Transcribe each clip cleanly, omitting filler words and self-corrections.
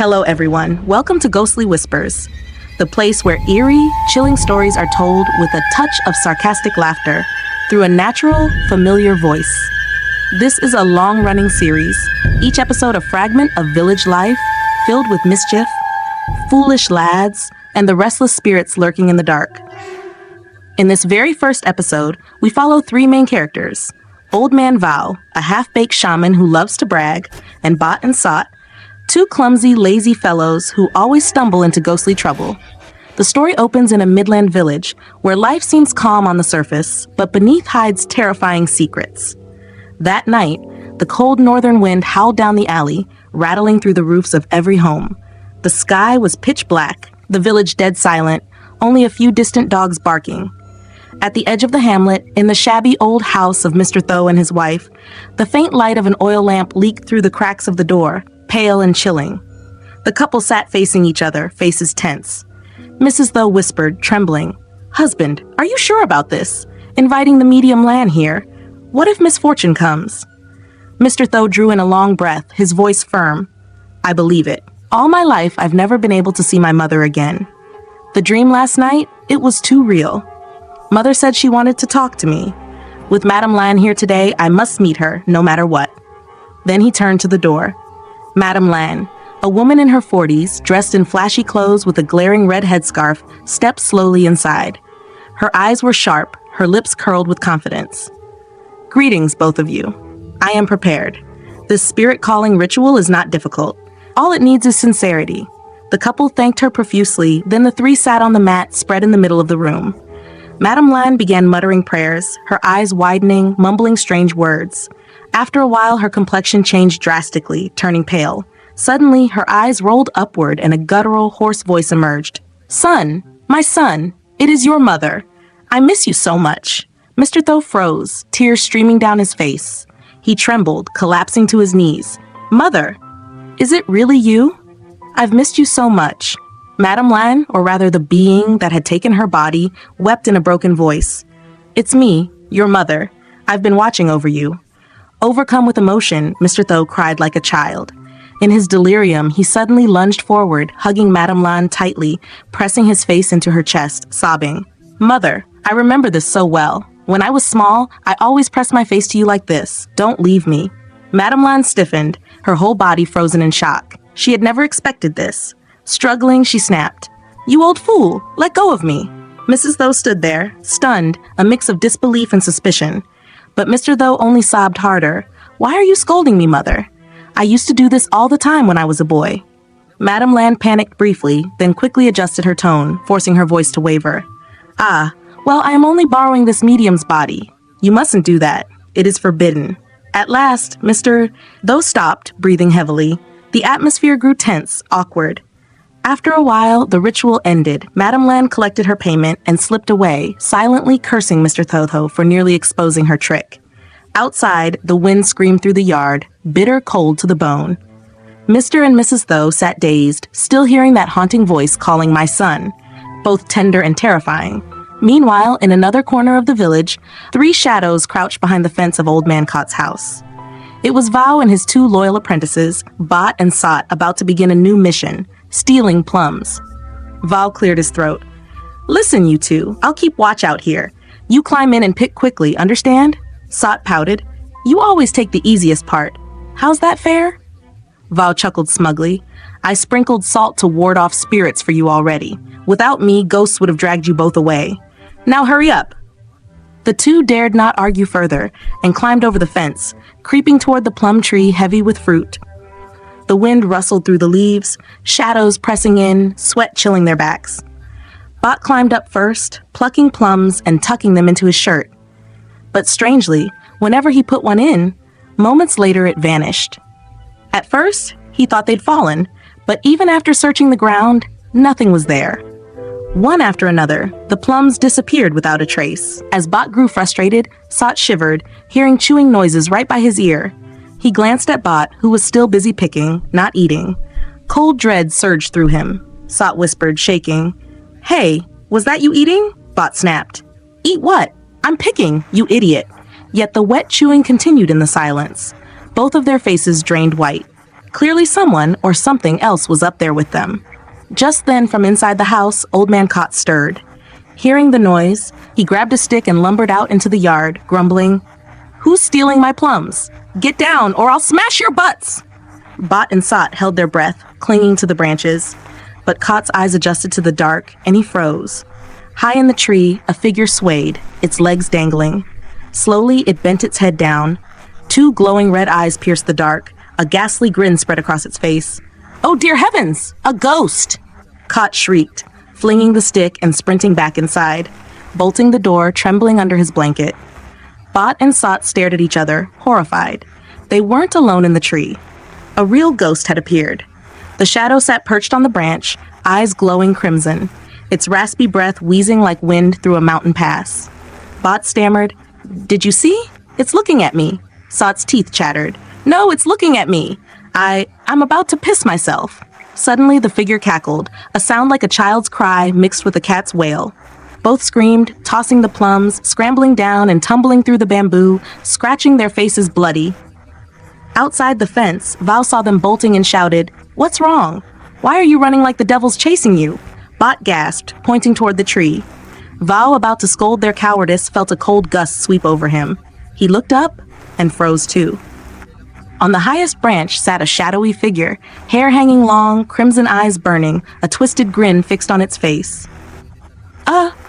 Hello, everyone. Welcome to Ghostly Whispers, the place where eerie, chilling stories are told with a touch of sarcastic laughter through a natural, familiar voice. This is a long-running series, each episode a fragment of village life filled with mischief, foolish lads, and the restless spirits lurking in the dark. In this very first episode, we follow three main characters: Old Man Val, a half-baked shaman who loves to brag, and Bot and Sot, two clumsy, lazy fellows who always stumble into ghostly trouble. The story opens in a midland village where life seems calm on the surface, but beneath hides terrifying secrets. That night, the cold northern wind howled down the alley, rattling through the roofs of every home. The sky was pitch black, the village dead silent, only a few distant dogs barking. At the edge of the hamlet, in the shabby old house of Mr. Tho and his wife, the faint light of an oil lamp leaked through the cracks of the door, pale and chilling. The couple sat facing each other, faces tense. Mrs. Tho whispered, trembling, "Husband, are you sure about this? Inviting the medium Lan here? What if misfortune comes?" Mr. Tho drew in a long breath, his voice firm. "I believe it. All my life, I've never been able to see my mother again. The dream last night, it was too real. Mother said she wanted to talk to me. With Madame Lan here today, I must meet her, no matter what." Then he turned to the door. Madame Lan, a woman in her 40s, dressed in flashy clothes with a glaring red headscarf, stepped slowly inside. Her eyes were sharp, her lips curled with confidence. "Greetings, both of you. I am prepared. This spirit-calling ritual is not difficult. All it needs is sincerity." The couple thanked her profusely, then the three sat on the mat spread in the middle of the room. Madame Lan began muttering prayers, her eyes widening, mumbling strange words. After a while, her complexion changed drastically, turning pale. Suddenly, her eyes rolled upward and a guttural, hoarse voice emerged. "Son, my son, it is your mother. I miss you so much." Mr. Tho froze, tears streaming down his face. He trembled, collapsing to his knees. "Mother, is it really you? I've missed you so much." Madame Lan, or rather the being that had taken her body, wept in a broken voice. "It's me, your mother. I've been watching over you." Overcome with emotion, Mr. Tho cried like a child. In his delirium, he suddenly lunged forward, hugging Madame Lan tightly, pressing his face into her chest, sobbing. "Mother, I remember this so well. When I was small, I always pressed my face to you like this. Don't leave me." Madame Lan stiffened, her whole body frozen in shock. She had never expected this. Struggling, she snapped, "You old fool, let go of me." Mrs. Tho stood there, stunned, a mix of disbelief and suspicion. But Mr. Tho only sobbed harder. "Why are you scolding me, Mother? I used to do this all the time when I was a boy." Madame Lan panicked briefly, then quickly adjusted her tone, forcing her voice to waver. "Ah, well, I am only borrowing this medium's body. You mustn't do that. It is forbidden." At last, Mr. Tho stopped, breathing heavily. The atmosphere grew tense, awkward. After a while, the ritual ended. Madame Lan collected her payment and slipped away, silently cursing Mr. Tho for nearly exposing her trick. Outside, the wind screamed through the yard, bitter cold to the bone. Mr. and Mrs. Tho sat dazed, still hearing that haunting voice calling "my son," both tender and terrifying. Meanwhile, in another corner of the village, three shadows crouched behind the fence of Old Man Kot's house. It was Val and his two loyal apprentices, Bot and Sot, about to begin a new mission: stealing plums. Val cleared his throat. "Listen, you two, I'll keep watch out here. You climb in and pick quickly, understand?" Sot pouted. "You always take the easiest part. How's that fair?" Val chuckled smugly. "I sprinkled salt to ward off spirits for you already. Without me, ghosts would have dragged you both away. Now hurry up." The two dared not argue further and climbed over the fence, creeping toward the plum tree heavy with fruit. The wind rustled through the leaves, shadows pressing in, sweat chilling their backs. Bot climbed up first, plucking plums and tucking them into his shirt. But strangely, whenever he put one in, moments later it vanished. At first, he thought they'd fallen, but even after searching the ground, nothing was there. One after another, the plums disappeared without a trace. As Bot grew frustrated, Sot shivered, hearing chewing noises right by his ear. He glanced at Bot, who was still busy picking, not eating. Cold dread surged through him. Sot whispered, shaking. "Hey, was that you eating?" Bot snapped. "Eat what? I'm picking, you idiot." Yet the wet chewing continued in the silence. Both of their faces drained white. Clearly someone or something else was up there with them. Just then, from inside the house, Old Man Cot stirred. Hearing the noise, he grabbed a stick and lumbered out into the yard, grumbling, "Who's stealing my plums? Get down or I'll smash your butts!" Bot and Sot held their breath, clinging to the branches. But Cot's eyes adjusted to the dark, and he froze. High in the tree, a figure swayed, its legs dangling. Slowly, it bent its head down. Two glowing red eyes pierced the dark. A ghastly grin spread across its face. "Oh, dear heavens! A ghost!" Cot shrieked, flinging the stick and sprinting back inside, bolting the door, trembling under his blanket. Bot and Sot stared at each other, horrified. They weren't alone in the tree. A real ghost had appeared. The shadow sat perched on the branch, eyes glowing crimson, its raspy breath wheezing like wind through a mountain pass. Bot stammered, "Did you see? It's looking at me." Sot's teeth chattered. "No, it's looking at me. I'm about to piss myself." Suddenly, the figure cackled, a sound like a child's cry mixed with a cat's wail. Both screamed, tossing the plums, scrambling down and tumbling through the bamboo, scratching their faces bloody. Outside the fence, Val saw them bolting and shouted, "What's wrong? Why are you running like the devil's chasing you?" Bot gasped, pointing toward the tree. Val, about to scold their cowardice, felt a cold gust sweep over him. He looked up and froze too. On the highest branch sat a shadowy figure, hair hanging long, crimson eyes burning, a twisted grin fixed on its face.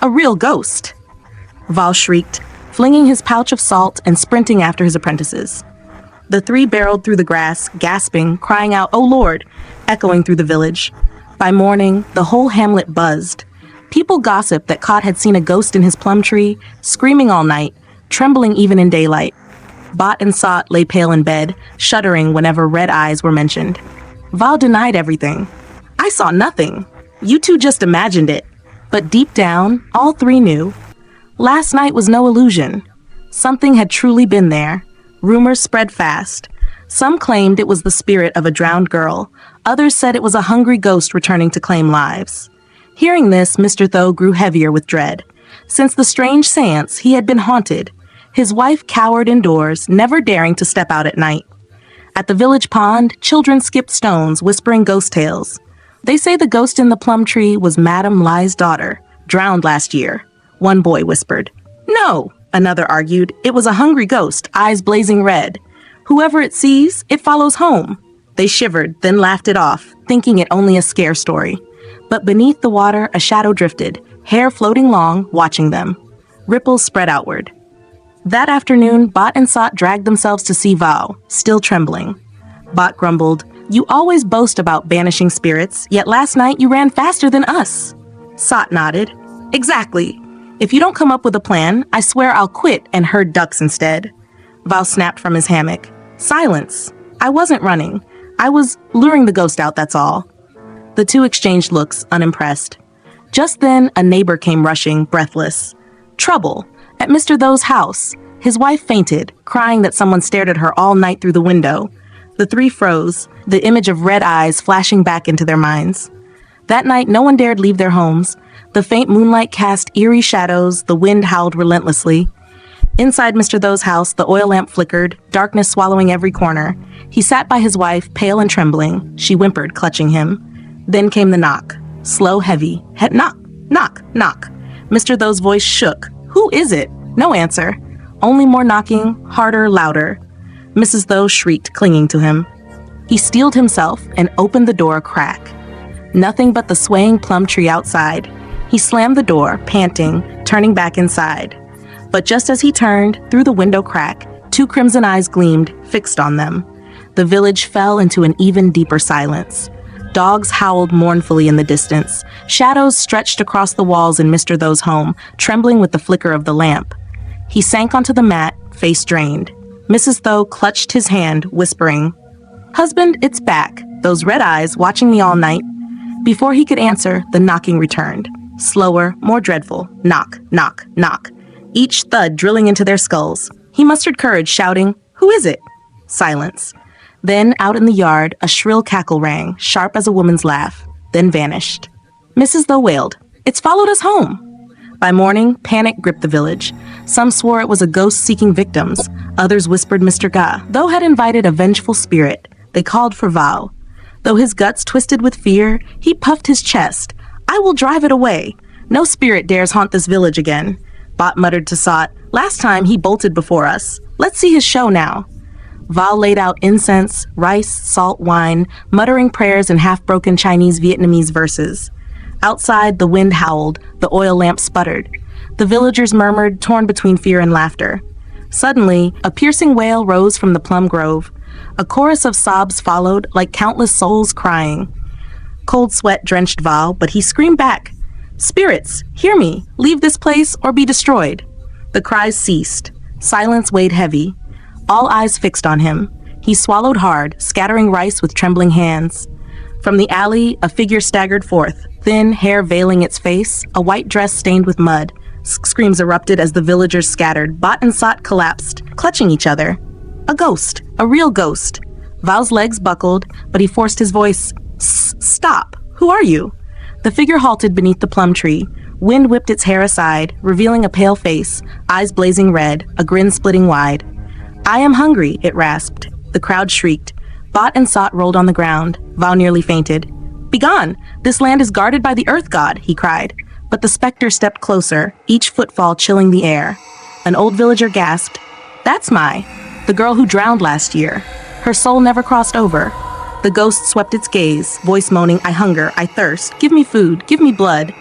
A real ghost!" Val shrieked, flinging his pouch of salt and sprinting after his apprentices. The three barreled through the grass, gasping, crying out, "Oh Lord!" echoing through the village. By morning, the whole hamlet buzzed. People gossiped that Cot had seen a ghost in his plum tree, screaming all night, trembling even in daylight. Bot and Sot lay pale in bed, shuddering whenever red eyes were mentioned. Val denied everything. "I saw nothing. You two just imagined it." But deep down, all three knew. Last night was no illusion. Something had truly been there. Rumors spread fast. Some claimed it was the spirit of a drowned girl. Others said it was a hungry ghost returning to claim lives. Hearing this, Mr. Tho grew heavier with dread. Since the strange seance, he had been haunted. His wife cowered indoors, never daring to step out at night. At the village pond, children skipped stones, whispering ghost tales. They say the ghost in the plum tree was Madame Lie's daughter, drowned last year. One boy whispered. "No," another argued. "It was a hungry ghost, eyes blazing red. Whoever it sees, it follows home." They shivered, then laughed it off, thinking it only a scare story. But beneath the water, a shadow drifted, hair floating long, watching them. Ripples spread outward. That afternoon, Bot and Sot dragged themselves to see Val, still trembling. Bot grumbled, "You always boast about banishing spirits, yet last night you ran faster than us." Sot nodded. "Exactly. If you don't come up with a plan, I swear I'll quit and herd ducks instead." Val snapped from his hammock. "Silence. I wasn't running. I was luring the ghost out, that's all." The two exchanged looks, unimpressed. Just then, a neighbor came rushing, breathless. Trouble. At Mr. Tho's house. His wife fainted, crying that someone stared at her all night through the window. The three froze, the image of red eyes flashing back into their minds. That night, no one dared leave their homes. The faint moonlight cast eerie shadows, the wind howled relentlessly. Inside Mr. Tho's house, the oil lamp flickered, darkness swallowing every corner. He sat by his wife, pale and trembling. She whimpered, clutching him. Then came the knock. Slow, heavy. Knock, knock, knock. Mr. Tho's voice shook. "Who is it?" No answer. Only more knocking, harder, louder. Mrs. Tho shrieked, clinging to him. He steeled himself and opened the door a crack. Nothing but the swaying plum tree outside. He slammed the door, panting, turning back inside. But just as he turned, through the window crack, two crimson eyes gleamed, fixed on them. The village fell into an even deeper silence. Dogs howled mournfully in the distance. Shadows stretched across the walls in Mr. Tho's home, trembling with the flicker of the lamp. He sank onto the mat, face drained. Mrs. Tho clutched his hand, whispering, "Husband, it's back. Those red eyes watching me all night." Before he could answer, the knocking returned. Slower, more dreadful. Knock, knock, knock. Each thud drilling into their skulls. He mustered courage, shouting, "Who is it?" Silence. Then, out in the yard, a shrill cackle rang, sharp as a woman's laugh, then vanished. Mrs. Tho wailed, "It's followed us home." By morning, panic gripped the village. Some swore it was a ghost seeking victims. Others whispered Mr. Ga, Tho had invited a vengeful spirit. They called for Val. Though his guts twisted with fear, he puffed his chest. I will drive it away. No spirit dares haunt this village again. Bot muttered to Sot. Last time he bolted before us. Let's see his show now. Val laid out incense, rice, salt, wine, muttering prayers in half-broken Chinese-Vietnamese verses. Outside, the wind howled, the oil lamp sputtered. The villagers murmured, torn between fear and laughter. Suddenly, a piercing wail rose from the plum grove. A chorus of sobs followed, like countless souls crying. Cold sweat drenched Val, but he screamed back. Spirits, hear me, leave this place or be destroyed. The cries ceased. Silence weighed heavy. All eyes fixed on him. He swallowed hard, scattering rice with trembling hands. From the alley, a figure staggered forth, thin hair veiling its face, a white dress stained with mud. Screams erupted as the villagers scattered. Bot and Sot collapsed, clutching each other. A ghost, a real ghost. Val's legs buckled, but he forced his voice. Stop! Who are you? The figure halted beneath the plum tree. Wind whipped its hair aside, revealing a pale face, eyes blazing red, a grin splitting wide. I am hungry, it rasped. The crowd shrieked. Bot and Sot rolled on the ground. Val nearly fainted. Begone! This land is guarded by the earth god, he cried. But the specter stepped closer, each footfall chilling the air. An old villager gasped. That's the girl who drowned last year. Her soul never crossed over. The ghost swept its gaze, voice moaning, I hunger, I thirst, give me food, give me blood.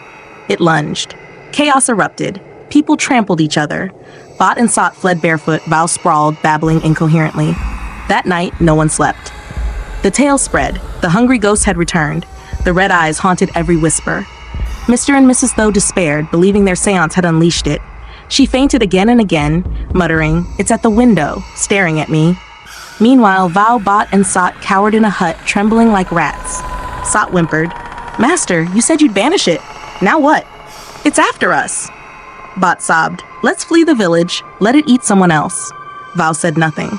It lunged. Chaos erupted. People trampled each other. Bot and Sot fled barefoot, Val sprawled, babbling incoherently. That night, no one slept. The tale spread. The hungry ghost had returned. The red eyes haunted every whisper. Mr. and Mrs. Tho despaired, believing their seance had unleashed it. She fainted again and again, muttering, It's at the window, staring at me. Meanwhile, Val, Bot, and Sot cowered in a hut, trembling like rats. Sot whimpered, Master, you said you'd banish it. Now what? It's after us. Bot sobbed, Let's flee the village, let it eat someone else. Val said nothing.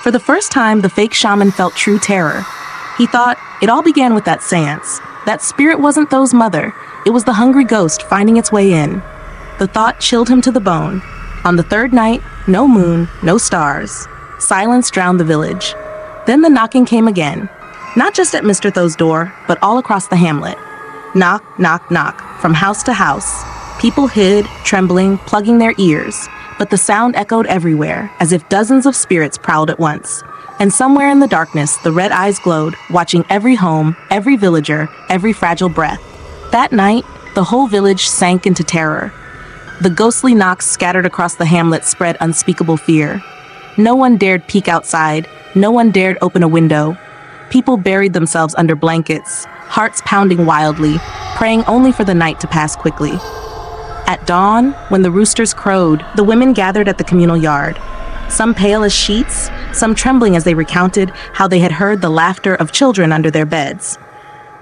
For the first time, the fake shaman felt true terror. He thought, it all began with that seance. That spirit wasn't Tho's mother. It was the hungry ghost finding its way in. The thought chilled him to the bone. On the third night, no moon, no stars. Silence drowned the village. Then the knocking came again. Not just at Mr. Tho's door, but all across the hamlet. Knock, knock, knock, from house to house. People hid, trembling, plugging their ears. But the sound echoed everywhere, as if dozens of spirits prowled at once. And somewhere in the darkness, the red eyes glowed, watching every home, every villager, every fragile breath. That night, the whole village sank into terror. The ghostly knocks scattered across the hamlet spread unspeakable fear. No one dared peek outside. No one dared open a window. People buried themselves under blankets, hearts pounding wildly, praying only for the night to pass quickly. At dawn, when the roosters crowed, the women gathered at the communal yard. Some pale as sheets, some trembling as they recounted how they had heard the laughter of children under their beds.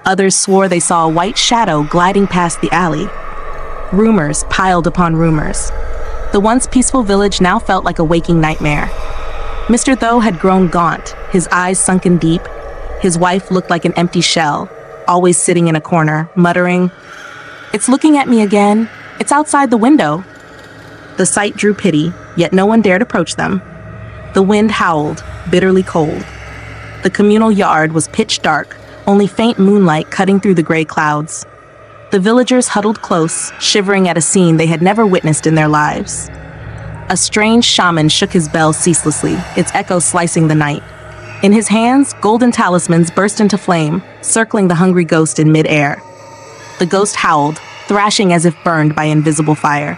Others swore they saw a white shadow gliding past the alley. Rumors piled upon rumors. The once peaceful village now felt like a waking nightmare. Mr. Tho had grown gaunt, his eyes sunken deep. His wife looked like an empty shell, always sitting in a corner, muttering, It's looking at me again. It's outside the window. The sight drew pity, yet no one dared approach them. The wind howled, bitterly cold. The communal yard was pitch dark, only faint moonlight cutting through the gray clouds. The villagers huddled close, shivering at a scene they had never witnessed in their lives. A strange shaman shook his bell ceaselessly, its echo slicing the night. In his hands, golden talismans burst into flame, circling the hungry ghost in mid-air. The ghost howled, thrashing as if burned by invisible fire.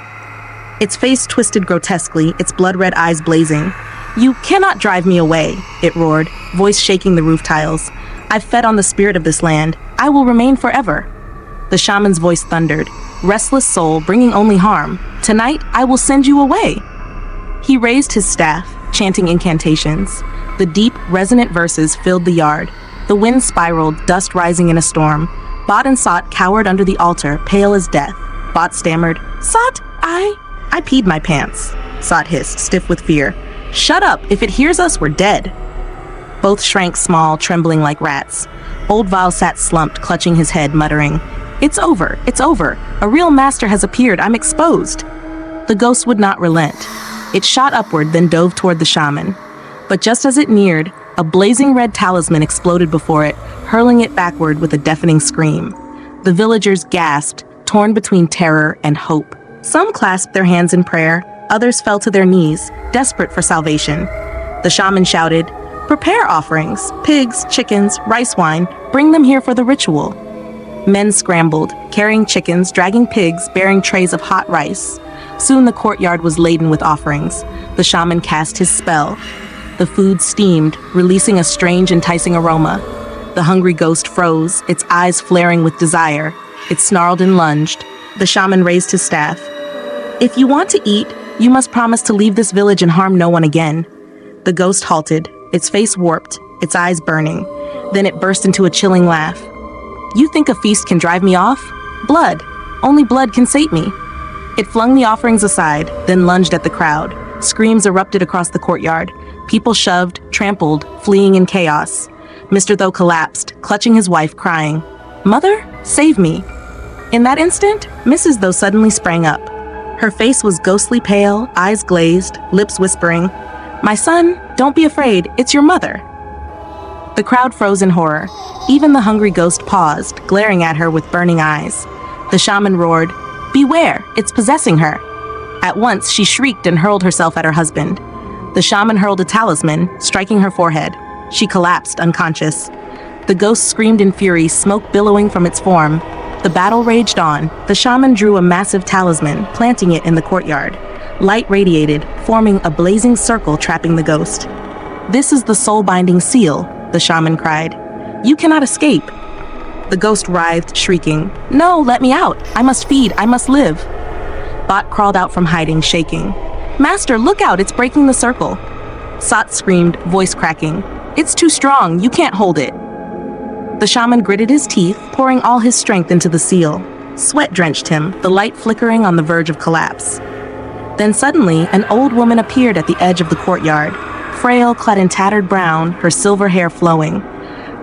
Its face twisted grotesquely, its blood-red eyes blazing. You cannot drive me away, it roared, voice shaking the roof tiles. I've fed on the spirit of this land. I will remain forever. The shaman's voice thundered, restless soul bringing only harm. Tonight, I will send you away. He raised his staff, chanting incantations. The deep, resonant verses filled the yard. The wind spiraled, dust rising in a storm. Bot and Sot cowered under the altar, pale as death. Bot stammered, Sot, I peed my pants. Sot hissed, stiff with fear. Shut up, if it hears us, we're dead. Both shrank small, trembling like rats. Old Val sat slumped, clutching his head, muttering, It's over, it's over. A real master has appeared, I'm exposed. The ghost would not relent. It shot upward, then dove toward the shaman. But just as it neared, A blazing red talisman exploded before it, hurling it backward with a deafening scream. The villagers gasped, torn between terror and hope. Some clasped their hands in prayer, others fell to their knees, desperate for salvation. The shaman shouted, "Prepare offerings, pigs, chickens, rice wine, bring them here for the ritual." Men scrambled, carrying chickens, dragging pigs, bearing trays of hot rice. Soon the courtyard was laden with offerings. The shaman cast his spell. The food steamed, releasing a strange, enticing aroma. The hungry ghost froze, its eyes flaring with desire. It snarled and lunged. The shaman raised his staff. "If you want to eat, you must promise to leave this village and harm no one again." The ghost halted, its face warped, its eyes burning. Then it burst into a chilling laugh. "You think a feast can drive me off? Blood. Only blood can sate me." It flung the offerings aside, then lunged at the crowd. Screams erupted across the courtyard. People shoved, trampled, fleeing in chaos. Mr. Though collapsed, clutching his wife, crying, "Mother, save me." In that instant, Mrs. Though suddenly sprang up. Her face was ghostly pale, eyes glazed, lips whispering, "My son, don't be afraid, it's your mother." The crowd froze in horror. Even the hungry ghost paused, glaring at her with burning eyes. The shaman roared, "Beware, it's possessing her." At once, she shrieked and hurled herself at her husband. The shaman hurled a talisman, striking her forehead. She collapsed, unconscious. The ghost screamed in fury, smoke billowing from its form. The battle raged on. The shaman drew a massive talisman, planting it in the courtyard. Light radiated, forming a blazing circle trapping the ghost. "This is the soul-binding seal," the shaman cried. "You cannot escape." The ghost writhed, shrieking, "No, let me out! I must feed, I must live!" Bot crawled out from hiding, shaking. "Master, look out, it's breaking the circle." Sot screamed, voice cracking, "It's too strong, you can't hold it." The shaman gritted his teeth, pouring all his strength into the seal. Sweat drenched him, the light flickering on the verge of collapse. Then suddenly, an old woman appeared at the edge of the courtyard, frail, clad in tattered brown, her silver hair flowing.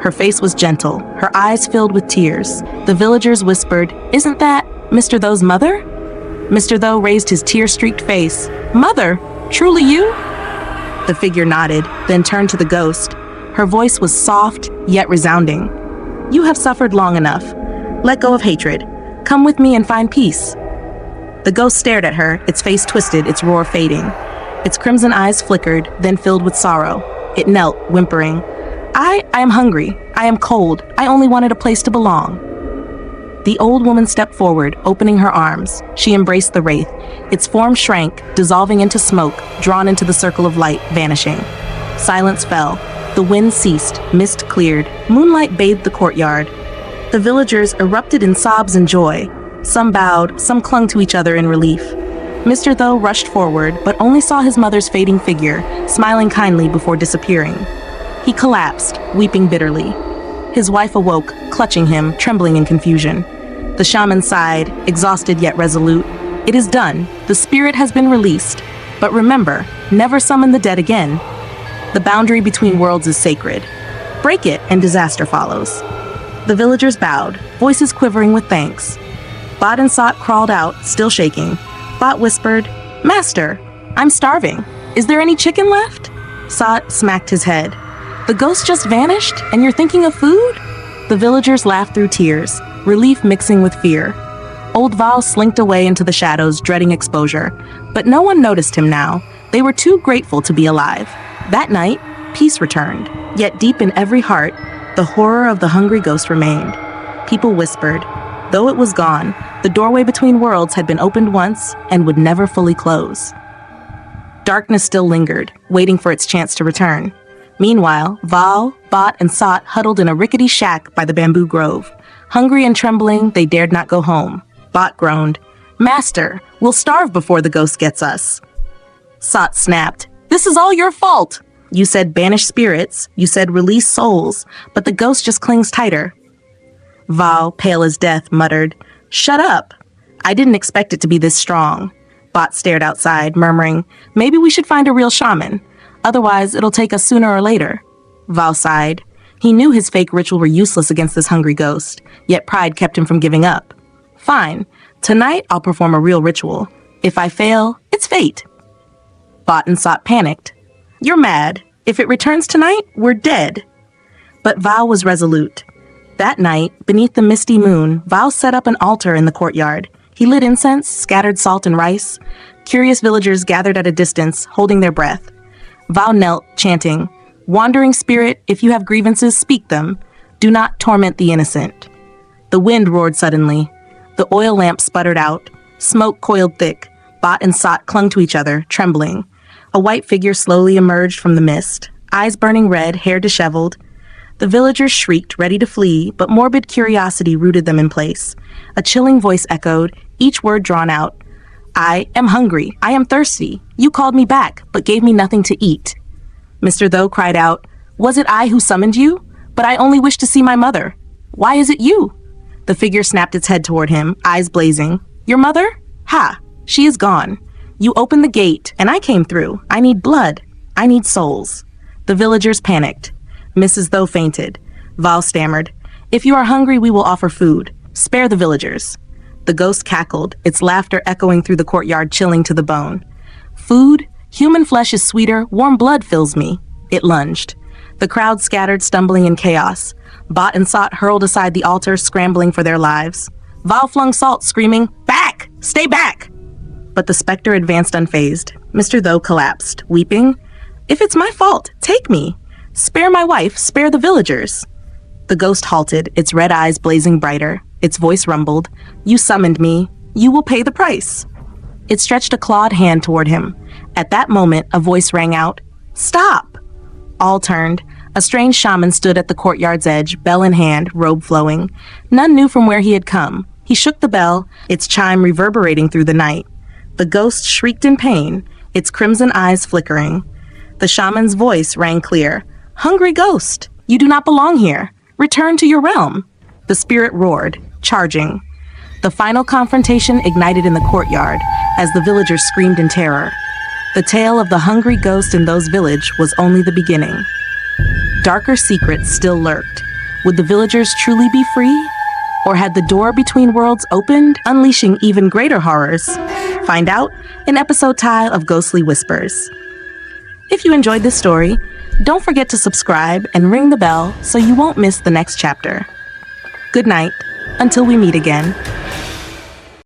Her face was gentle, her eyes filled with tears. The villagers whispered, "Isn't that Mr. Though's mother?" Mr. Though raised his tear-streaked face. "Mother, truly you?" The figure nodded, then turned to the ghost. Her voice was soft, yet resounding. "You have suffered long enough. Let go of hatred. Come with me and find peace." The ghost stared at her, its face twisted, its roar fading. Its crimson eyes flickered, then filled with sorrow. It knelt, whimpering, I am hungry. I am cold. I only wanted a place to belong." The old woman stepped forward, opening her arms. She embraced the wraith. Its form shrank, dissolving into smoke, drawn into the circle of light, vanishing. Silence fell. The wind ceased, mist cleared, moonlight bathed the courtyard. The villagers erupted in sobs and joy. Some bowed, some clung to each other in relief. Mr. Though rushed forward, but only saw his mother's fading figure, smiling kindly before disappearing. He collapsed, weeping bitterly. His wife awoke, clutching him, trembling in confusion. The shaman sighed, exhausted yet resolute. "It is done. The spirit has been released. But remember, never summon the dead again. The boundary between worlds is sacred. Break it and disaster follows." The villagers bowed, voices quivering with thanks. Bot and Sot crawled out, still shaking. Bot whispered, "Master, I'm starving. Is there any chicken left?" Sot smacked his head. "The ghost just vanished, and you're thinking of food?" The villagers laughed through tears, relief mixing with fear. Old Val slinked away into the shadows, dreading exposure. But no one noticed him now. They were too grateful to be alive. That night, peace returned. Yet deep in every heart, the horror of the hungry ghost remained. People whispered, though it was gone, the doorway between worlds had been opened once and would never fully close. Darkness still lingered, waiting for its chance to return. Meanwhile, Val, Bot, and Sot huddled in a rickety shack by the bamboo grove. Hungry and trembling, they dared not go home. Bot groaned, "Master, we'll starve before the ghost gets us." Sot snapped, "This is all your fault! You said banish spirits, you said release souls, but the ghost just clings tighter." Val, pale as death, muttered, "Shut up! I didn't expect it to be this strong." Bot stared outside, murmuring, "Maybe we should find a real shaman. Otherwise, it'll take us sooner or later." Val sighed. He knew his fake ritual were useless against this hungry ghost, yet pride kept him from giving up. "Fine. Tonight, I'll perform a real ritual. If I fail, it's fate." Bot and Sot panicked. "You're mad. If it returns tonight, we're dead. But Val was resolute. That night, beneath the misty moon, Val set up an altar in the courtyard. He lit incense, scattered salt and rice. Curious villagers gathered at a distance, holding their breath. Val knelt, chanting, "Wandering spirit, if you have grievances, speak them. Do not torment the innocent." The wind roared suddenly. The oil lamp sputtered out. Smoke coiled thick. Bot and Sot clung to each other, trembling. A white figure slowly emerged from the mist, eyes burning red, hair disheveled. The villagers shrieked, ready to flee, but morbid curiosity rooted them in place. A chilling voice echoed, each word drawn out. "I am hungry. I am thirsty. You called me back, but gave me nothing to eat." Mr. Tho cried out, "Was it I who summoned you? But I only wish to see my mother. Why is it you?" The figure snapped its head toward him, eyes blazing. "Your mother? Ha! She is gone. You opened the gate, and I came through. I need blood. I need souls." The villagers panicked. Mrs. Tho fainted. Val stammered, "If you are hungry, we will offer food. Spare the villagers." The ghost cackled, its laughter echoing through the courtyard, chilling to the bone. "Food? Human flesh is sweeter. Warm blood fills me." It lunged. The crowd scattered, stumbling in chaos. Bot and Sot hurled aside the altar, scrambling for their lives. Val flung salt, screaming, "Back! Stay back!" But the specter advanced unfazed. Mr. Tho collapsed, weeping, "If it's my fault, take me. Spare my wife, spare the villagers." The ghost halted, its red eyes blazing brighter. Its voice rumbled, "You summoned me. You will pay the price." It stretched a clawed hand toward him. At that moment, a voice rang out, "Stop!" All turned. A strange shaman stood at the courtyard's edge, bell in hand, robe flowing. None knew from where he had come. He shook the bell, its chime reverberating through the night. The ghost shrieked in pain, its crimson eyes flickering. The shaman's voice rang clear, "Hungry ghost, you do not belong here. Return to your realm." The spirit roared, charging. The final confrontation ignited in the courtyard as the villagers screamed in terror. The tale of the hungry ghost in those village was only the beginning. Darker secrets still lurked. Would the villagers truly be free? Or had the door between worlds opened, unleashing even greater horrors? Find out in episode 5 of Ghostly Whispers. If you enjoyed this story, don't forget to subscribe and ring the bell so you won't miss the next chapter. Good night, until we meet again.